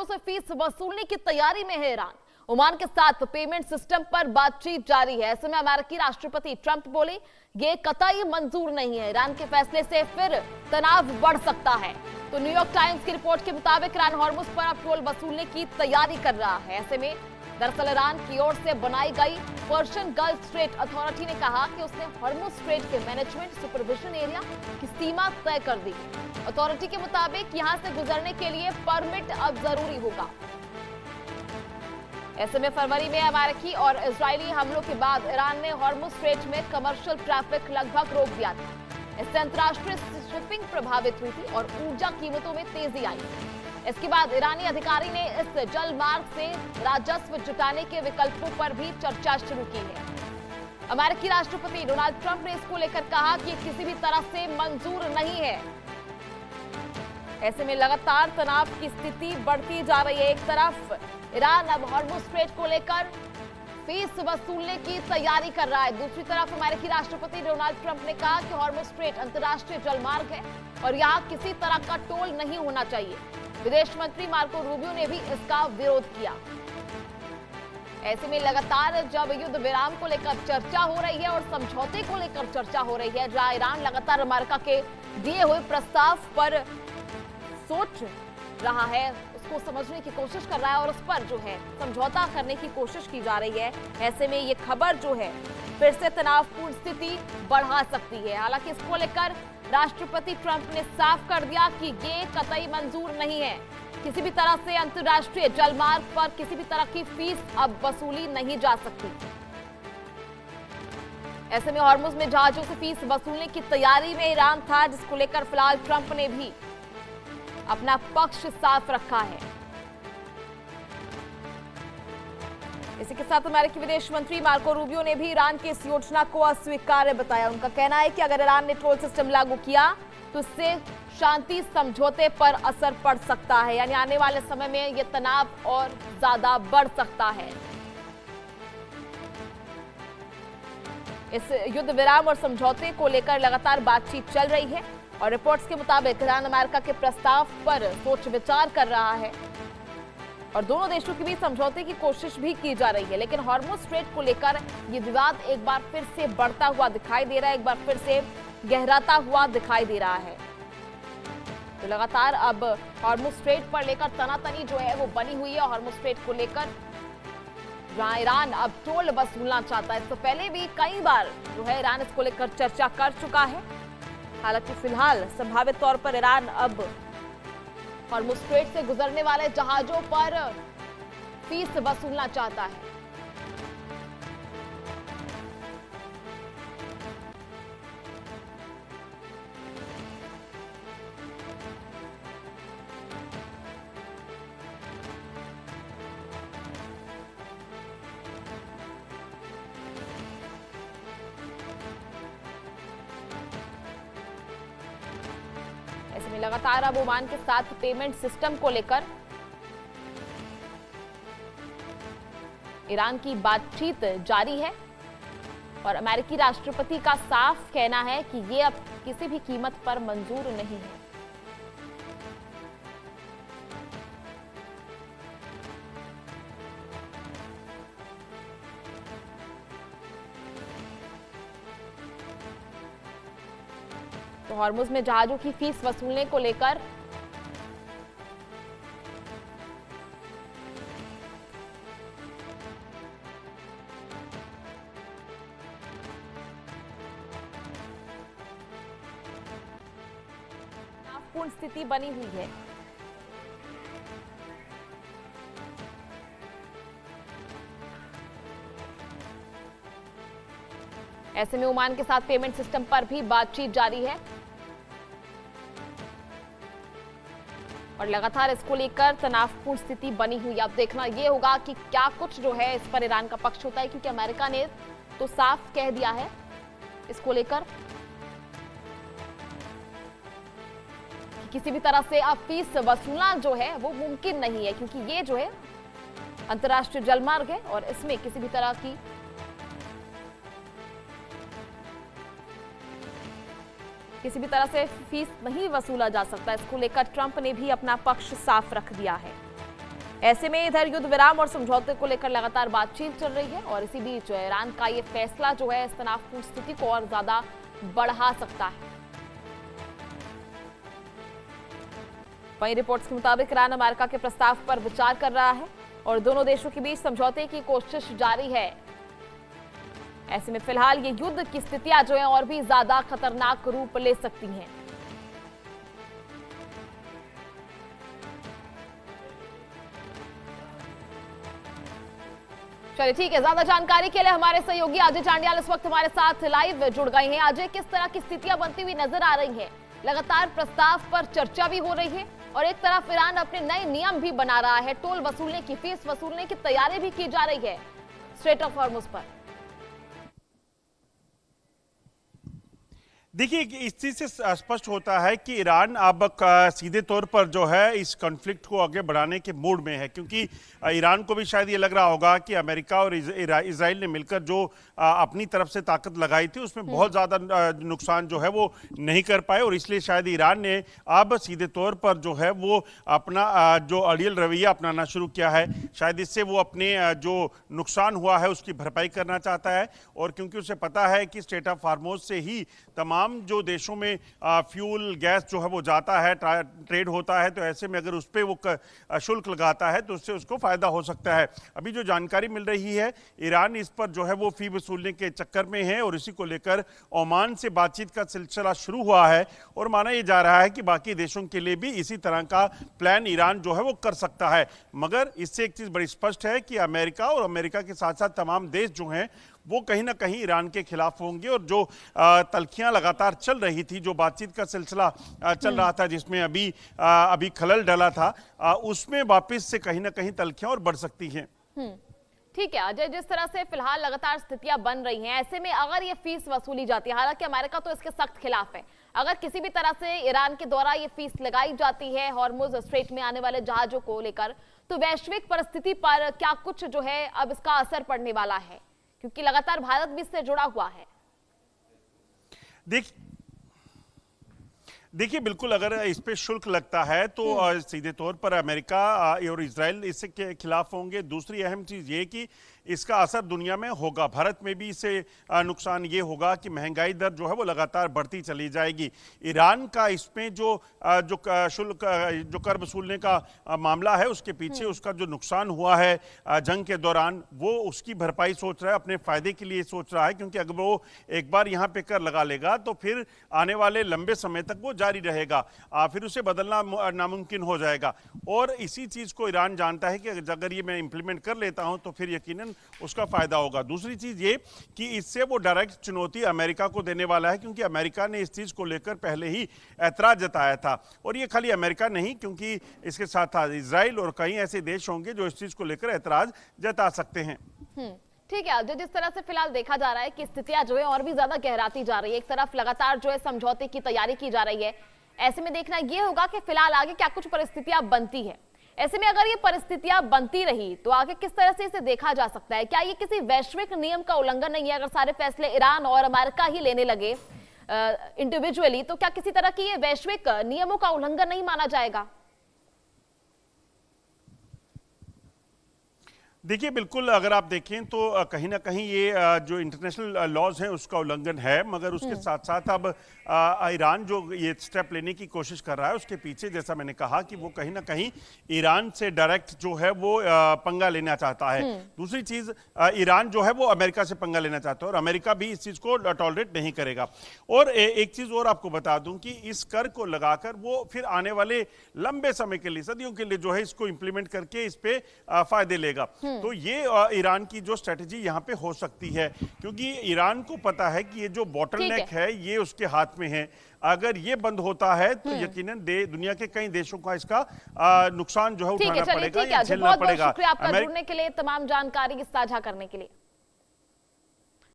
जहाजों से फीस वसूलने की तैयारी में है ईरान। ओमान के साथ पेमेंट सिस्टम पर बातचीत जारी है। ऐसे में अमेरिकी राष्ट्रपति ट्रंप बोले ये कतई मंजूर नहीं है, ईरान के फैसले से फिर तनाव बढ़ सकता है। तो न्यूयॉर्क टाइम्स की रिपोर्ट के मुताबिक ईरान हॉर्मुज पर अब टोल वसूलने की तैयारी कर रहा है। ऐसे में दरअसल ईरान की ओर से बनाई गई पर्शियन गल्फ स्ट्रेट अथॉरिटी ने कहा कि उसने हॉर्मुज स्ट्रेट के मैनेजमेंट सुपरविजन एरिया की सीमा तय कर दी। अथॉरिटी के मुताबिक यहां से गुजरने के लिए परमिट अब जरूरी होगा। ऐसे में फरवरी में अमेरिकी और इजरायली हमलों के बाद ईरान ने हॉर्मुज स्ट्रेट में कमर्शियल ट्रैफिक लगभग रोक दिया था। इससे अंतर्राष्ट्रीय शिपिंग प्रभावित हुई थी और ऊर्जा कीमतों में तेजी आई। इसके बाद ईरानी अधिकारी ने इस जल मार्ग से राजस्व जुटाने के विकल्पों पर भी चर्चा शुरू की है। अमेरिकी राष्ट्रपति डोनाल्ड ट्रंप ने इसको लेकर कहा कि किसी भी तरह से मंजूर नहीं है। ऐसे में लगातार तनाव की स्थिति बढ़ती जा रही है। एक तरफ ईरान अब हॉर्मुज स्ट्रेट को लेकर फीस वसूलने की तैयारी कर रहा है, दूसरी तरफ अमेरिकी राष्ट्रपति डोनाल्ड ट्रंप ने कहा कि हॉर्मुज स्ट्रेट अंतर्राष्ट्रीय जलमार्ग है और यहां किसी तरह का टोल नहीं होना चाहिए। विदेश मंत्री मार्को रूबियो ने भी इसका विरोध किया। ऐसे में लगातार जब युद्ध विराम को लेकर चर्चा हो रही है और समझौते को लेकर चर्चा हो रही है, जहां ईरान लगातार अमेरिका के दिए हुए प्रस्ताव पर सोच रहा है, उसको समझने की कोशिश कर रहा है और उस पर जो है समझौता करने की कोशिश की जा रही है। ऐसे में ये खबर जो है फिर से तनावपूर्ण स्थिति बढ़ा सकती है। हालांकि इसको लेकर राष्ट्रपति ट्रंप ने साफ कर दिया कि ये कतई मंजूर नहीं है, किसी भी तरह से अंतर्राष्ट्रीय जलमार्ग पर किसी भी तरह की फीस अब वसूली नहीं जा सकती। ऐसे में हॉर्मुज में जहाजों से फीस वसूलने की तैयारी में ईरान था, जिसको लेकर फिलहाल ट्रंप ने भी अपना पक्ष साफ रखा है। इसी के साथ अमेरिकी विदेश मंत्री मार्को रूबियो ने भी ईरान की इस योजना को अस्वीकार्य बताया। उनका कहना है कि अगर ईरान ने टोल सिस्टम लागू किया तो इससे शांति समझौते पर असर पड़ सकता है, यानी आने वाले समय में यह तनाव और ज्यादा बढ़ सकता है। इस युद्ध विराम और समझौते को लेकर लगातार बातचीत चल रही है और रिपोर्ट्स के मुताबिक ईरान अमेरिका के प्रस्ताव पर सोच विचार कर रहा है और दोनों देशों के बीच समझौते की कोशिश भी की जा रही है। लेकिन हॉर्मुज स्ट्रेट को लेकर ये विवाद एक बार फिर से बढ़ता हुआ दिखाई दे रहा है, एक बार फिर से गहराता हुआ दिखाई दे रहा है। तो लगातार अब हॉर्मुज स्ट्रेट पर लेकर तनातनी जो है वो बनी हुई है। हॉर्मुज स्ट्रेट को लेकर जहां ईरान अब टोल वसूलना चाहता है, इससे पहले भी कई बार जो है ईरान इसको लेकर चर्चा कर चुका है। हालांकि फिलहाल संभावित तौर पर ईरान अब हॉर्मुज स्ट्रेट से गुजरने वाले जहाजों पर फीस वसूलना चाहता है। ऐसे में लगातार अब ओमान के साथ पेमेंट सिस्टम को लेकर ईरान की बातचीत जारी है और अमेरिकी राष्ट्रपति का साफ कहना है कि ये अब किसी भी कीमत पर मंजूर नहीं है। तो हॉर्मुज में जहाजों की फीस वसूलने को लेकर तनावपूर्ण स्थिति बनी हुई है। ऐसे में ओमान के साथ पेमेंट सिस्टम पर भी बातचीत जारी है और लगातार इसको लेकर तनावपूर्ण स्थिति बनी हुई। अब देखना यह होगा कि क्या कुछ जो है इस पर ईरान का पक्ष होता है, क्योंकि अमेरिका ने तो साफ कह दिया है इसको लेकर कि किसी भी तरह से अब फीस वसूलना जो है वो मुमकिन नहीं है, क्योंकि ये जो है अंतर्राष्ट्रीय जलमार्ग है और इसमें किसी भी तरह की किसी भी तरह से फीस नहीं वसूला जा सकता। इसको लेकर ट्रंप ने भी अपना पक्ष साफ रख दिया है। ऐसे में इधर युद्ध विराम और समझौते को लेकर लगातार बातचीत चल रही है और इसी बीच ईरान का ये फैसला जो है इस तनावपूर्ण स्थिति को और ज्यादा बढ़ा सकता है। वहीं रिपोर्ट्स के मुताबिक ईरान अमेरिका के प्रस्ताव पर विचार कर रहा है और दोनों देशों के बीच समझौते की कोशिश जारी है। ऐसे में फिलहाल ये युद्ध की स्थितियां जो है और भी ज्यादा खतरनाक रूप ले सकती हैं। चलिए ठीक है, ज्यादा जानकारी के लिए हमारे सहयोगी अजय चांडियाल इस वक्त हमारे साथ लाइव जुड़ गए हैं। अजय, किस तरह की स्थितियां बनती हुई नजर आ रही हैं? लगातार प्रस्ताव पर चर्चा भी हो रही है और एक तरफ ईरान अपने नए नियम भी बना रहा है, टोल वसूलने की, फीस वसूलने की तैयारी भी की जा रही है स्ट्रेट ऑफ हॉर्मुज पर। देखिए, इस चीज से स्पष्ट होता है कि ईरान अब सीधे तौर पर जो है इस कॉन्फ्लिक्ट को आगे बढ़ाने के मूड में है, क्योंकि ईरान को भी शायद ये लग रहा होगा कि अमेरिका और इजराइल ने मिलकर जो अपनी तरफ से ताकत लगाई थी उसमें बहुत ज़्यादा नुकसान जो है वो नहीं कर पाए, और इसलिए शायद ईरान ने अब सीधे तौर पर जो है वो अपना जो अड़ियल रवैया अपनाना शुरू किया है। शायद इससे वो अपने जो नुकसान हुआ है उसकी भरपाई करना चाहता है, और क्योंकि उसे पता है कि स्ट्रेट ऑफ हॉर्मुज से ही तमाम जो देशों में फ्यूल गैस जो है वो जाता है, ट्रेड होता है, तो ऐसे में अगर उस पर वो शुल्क लगाता है तो उससे उसको फायदा हो सकता है। अभी जो जानकारी मिल रही है, ईरान इस पर जो है वो फी वसूलने के चक्कर में है और इसी को लेकर ओमान से बातचीत का सिलसिला शुरू हुआ है, और माना यह जा रहा है कि बाकी देशों के लिए भी इसी तरह का प्लान ईरान जो है वो कर सकता है। मगर इससे एक चीज बड़ी स्पष्ट है कि अमेरिका और अमेरिका के साथ साथ तमाम देश जो हैं वो कहीं ना कहीं ईरान के खिलाफ होंगे, और जो तल्खियां लगातार चल रही थी, जो बातचीत का सिलसिला चल रहा था जिसमें अभी खलल डला था, उसमें वापस से कहीं ना कहीं तल्खियां और बढ़ सकती हैं। ठीक है अजय, जिस तरह से फिलहाल लगातार स्थितियां बन रही हैं, ऐसे में अगर ये फीस वसूली जाती है, हालांकि अमेरिका तो इसके सख्त खिलाफ है, अगर किसी भी तरह से ईरान के द्वारा ये फीस लगाई जाती है हॉर्मुज स्ट्रेट में आने वाले जहाजों को लेकर, तो वैश्विक परिस्थिति पर क्या कुछ जो है अब इसका असर पड़ने वाला है, क्योंकि लगातार भारत भी इससे जुड़ा हुआ है? देखिए बिल्कुल, अगर इस पे शुल्क लगता है तो सीधे तौर पर अमेरिका और इजराइल इसके खिलाफ होंगे। दूसरी अहम चीज ये कि इसका असर दुनिया में होगा, भारत में भी इससे नुकसान ये होगा कि महंगाई दर जो है वो लगातार बढ़ती चली जाएगी। ईरान का इसमें जो शुल्क जो कर वसूलने का मामला है, उसके पीछे उसका जो नुकसान हुआ है जंग के दौरान, वो उसकी भरपाई सोच रहा है, अपने फायदे के लिए सोच रहा है, क्योंकि अगर वो एक बार यहाँ पे कर लगा लेगा तो फिर आने वाले लंबे समय तक वो जारी रहेगा, फिर उसे बदलना नामुमकिन हो जाएगा। और इसी चीज को ईरान जानता है कि अगर ये मैं इंप्लीमेंट कर लेता हूं तो फिर यकीनन उसका फायदा होगा। दूसरी चीज ये कि इससे वो डायरेक्ट चुनौती अमेरिका को देने वाला है, क्योंकि अमेरिका ने इस चीज को लेकर पहले ही ऐतराज जताया था, और ये खाली अमेरिका नहीं, क्योंकि इसके साथ साथ इजराइल और कई ऐसे देश होंगे जो इस चीज को लेकर ऐतराज जता सकते हैं। ठीक है, जो जिस तरह से फिलहाल देखा जा रहा है कि स्थितियां जो है और भी ज्यादा गहराती जा रही है, एक तरफ लगातार जो है समझौते की तैयारी की जा रही है, ऐसे में देखना ये होगा कि फिलहाल आगे क्या कुछ परिस्थितियां बनती है। ऐसे में अगर ये परिस्थितियां बनती रही तो आगे किस तरह से इसे देखा जा सकता है? क्या ये किसी वैश्विक नियम का उल्लंघन नहीं है? अगर सारे फैसले ईरान और अमेरिका ही लेने लगे इंडिविजुअली, तो क्या किसी तरह की ये वैश्विक नियमों का उल्लंघन नहीं माना जाएगा? देखिए बिल्कुल, अगर आप देखें तो कहीं ना कहीं ये जो इंटरनेशनल लॉज हैं उसका उल्लंघन है, मगर उसके साथ साथ अब ईरान जो ये स्टेप लेने की कोशिश कर रहा है उसके पीछे, जैसा मैंने कहा, कि वो कहीं ना कहीं ईरान से डायरेक्ट जो है वो पंगा लेना चाहता है। दूसरी चीज, ईरान जो है वो अमेरिका से पंगा लेना चाहता है, और अमेरिका भी इस चीज को टॉलरेट नहीं करेगा। और एक चीज और आपको बता दूं कि इस कर को लगाकर वो फिर आने वाले लंबे समय के लिए, सदियों के लिए जो है इसको इंप्लीमेंट करके इस पे फायदे लेगा। तो ये ईरान की जो स्ट्रेटजी यहाँ पे हो सकती है, क्योंकि ईरान को पता है कि ये जो बॉटलनेक है ये उसके हाथ में है। अगर ये बंद होता है तो यकीनन दुनिया के कई देशों का इसका नुकसान जो है उठाना पड़ेगा, झेलना पड़ेगा। शुक्रिया आपका जुड़ने के लिए, तमाम जानकारी साझा करने के लिए।